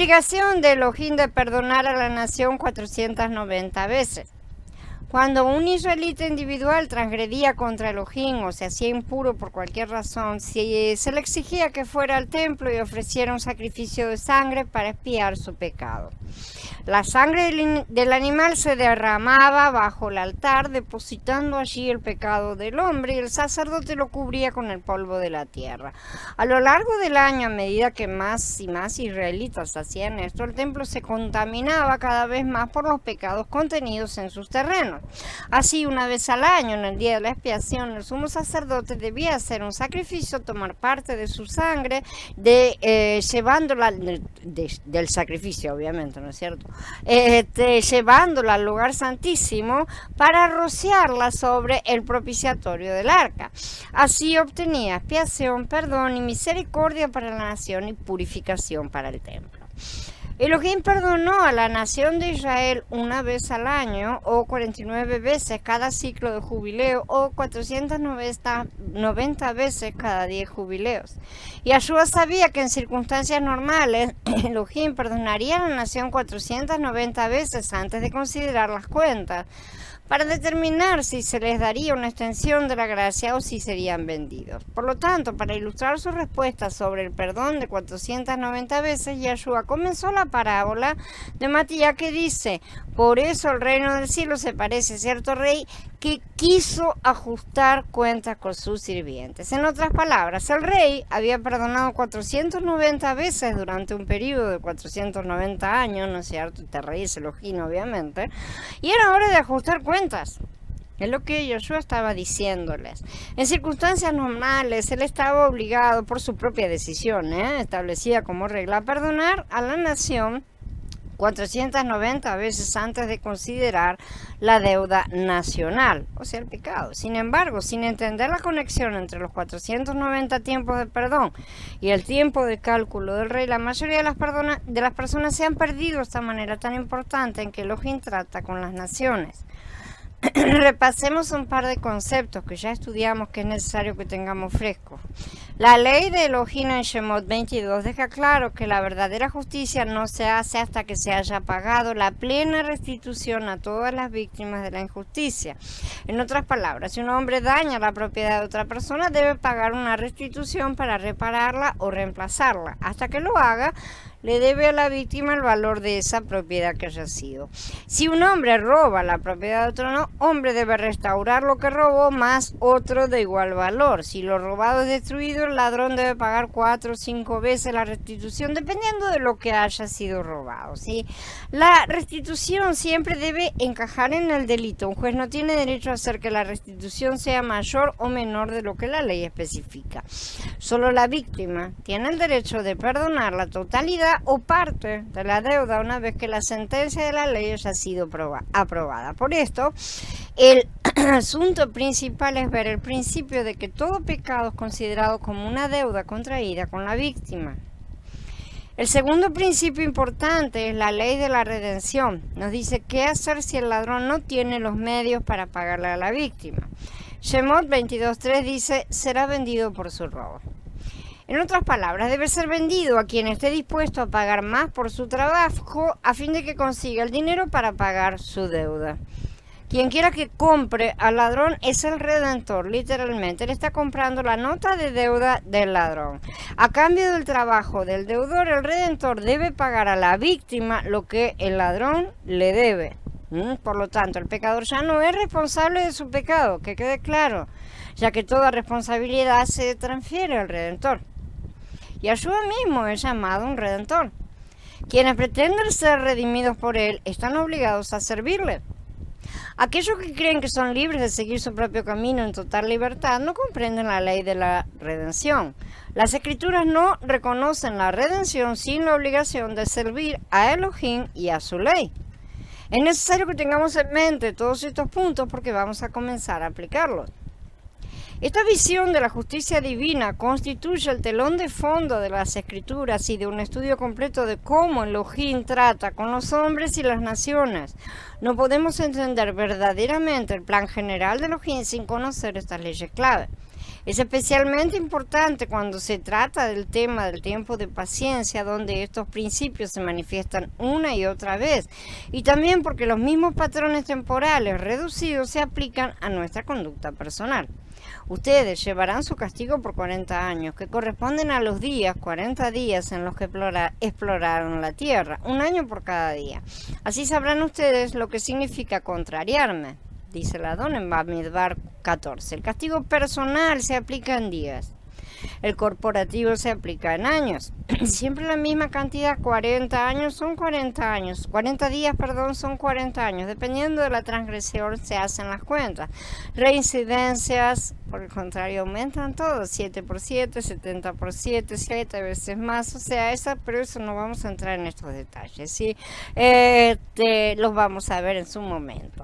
obligación de Elohim de perdonar a la nación 490 veces. Cuando un israelita individual transgredía contra Elohim o se hacía impuro por cualquier razón, se le exigía que fuera al templo y ofreciera un sacrificio de sangre para expiar su pecado. La sangre del animal se derramaba bajo el altar, depositando allí el pecado del hombre, y el sacerdote lo cubría con el polvo de la tierra. A lo largo del año, a medida que más y más israelitas hacían esto, el templo se contaminaba cada vez más por los pecados contenidos en sus terrenos. Así, una vez al año, en el día de la expiación, el sumo sacerdote debía hacer un sacrificio, tomar parte de su sangre, llevándola del sacrificio, obviamente, ¿no es cierto? Llevándola al lugar santísimo para rociarla sobre el propiciatorio del arca. Así obtenía expiación, perdón y misericordia para la nación y purificación para el templo. Elohim perdonó a la nación de Israel una vez al año, o 49 veces cada ciclo de jubileo, o 490 veces cada 10 jubileos. Y Yahshua sabía que en circunstancias normales Elohim perdonaría a la nación 490 veces antes de considerar las cuentas, para determinar si se les daría una extensión de la gracia o si serían vendidos. Por lo tanto, para ilustrar su respuesta sobre el perdón de 490 veces, Yahshua comenzó la parábola de Matías que dice: por eso el reino del cielo se parece a cierto rey que quiso ajustar cuentas con sus sirvientes. En otras palabras, el rey había perdonado 490 veces durante un periodo de 490 años, ¿no es cierto? Este rey es Elohim, obviamente, y era hora de ajustar cuentas. Es lo que Yahshua estaba diciéndoles. En circunstancias normales, él estaba obligado por su propia decisión, establecida como regla, a perdonar a la nación 490 veces antes de considerar la deuda nacional, o sea, el pecado. Sin embargo, sin entender la conexión entre los 490 tiempos de perdón y el tiempo de cálculo del rey, la mayoría de las personas se han perdido esta manera tan importante en que Elohim trata con las naciones. Repasemos un par de conceptos que ya estudiamos que es necesario que tengamos frescos. La ley de Elohim en Shemot 22 deja claro que la verdadera justicia no se hace hasta que se haya pagado la plena restitución a todas las víctimas de la injusticia. En otras palabras, si un hombre daña la propiedad de otra persona, debe pagar una restitución para repararla o reemplazarla. Hasta que lo haga, le debe a la víctima el valor de esa propiedad que haya sido. Si un hombre roba la propiedad de otro hombre, debe restaurar lo que robó más otro de igual valor. Si lo robado es destruido, el ladrón debe pagar 4 o 5 veces la restitución, dependiendo de lo que haya sido robado, ¿sí? La restitución siempre debe encajar en el delito. Un juez no tiene derecho a hacer que la restitución sea mayor o menor de lo que la ley especifica. Solo la víctima tiene el derecho de perdonar la totalidad o parte de la deuda una vez que la sentencia de la ley haya sido aprobada. Por esto, el asunto principal es ver el principio de que todo pecado es considerado como una deuda contraída con la víctima. El segundo principio importante es la ley de la redención. Nos dice qué hacer si el ladrón no tiene los medios para pagarle a la víctima. Shemot 22.3 dice: será vendido por su robo. En otras palabras, debe ser vendido a quien esté dispuesto a pagar más por su trabajo a fin de que consiga el dinero para pagar su deuda. Quien quiera que compre al ladrón es el redentor, literalmente. Él está comprando la nota de deuda del ladrón. A cambio del trabajo del deudor, el redentor debe pagar a la víctima lo que el ladrón le debe. Por lo tanto, el pecador ya no es responsable de su pecado, que quede claro, ya que toda responsabilidad se transfiere al redentor. Yahshua mismo es llamado un redentor. Quienes pretenden ser redimidos por él están obligados a servirle. Aquellos que creen que son libres de seguir su propio camino en total libertad no comprenden la ley de la redención. Las Escrituras no reconocen la redención sin la obligación de servir a Elohim y a su ley. Es necesario que tengamos en mente todos estos puntos porque vamos a comenzar a aplicarlos. Esta visión de la justicia divina constituye el telón de fondo de las Escrituras y de un estudio completo de cómo Elohim trata con los hombres y las naciones. No podemos entender verdaderamente el plan general de Elohim sin conocer estas leyes clave. Es especialmente importante cuando se trata del tema del tiempo de paciencia, donde estos principios se manifiestan una y otra vez, y también porque los mismos patrones temporales reducidos se aplican a nuestra conducta personal. Ustedes llevarán su castigo por 40 años, que corresponden a los 40 días en los que exploraron la tierra, un año por cada día. Así sabrán ustedes lo que significa contrariarme, dice el Adón en Bamidbar 14. El castigo personal se aplica en días. El corporativo se aplica en años. Siempre la misma cantidad, 40 años son 40 años. 40 días, perdón, son 40 años. Dependiendo de la transgresión se hacen las cuentas. Reincidencias, por el contrario, aumentan todos. 7 por 7, 70 por 7, 7 veces más. O sea, pero eso no vamos a entrar en estos detalles, ¿sí? Los vamos a ver en su momento.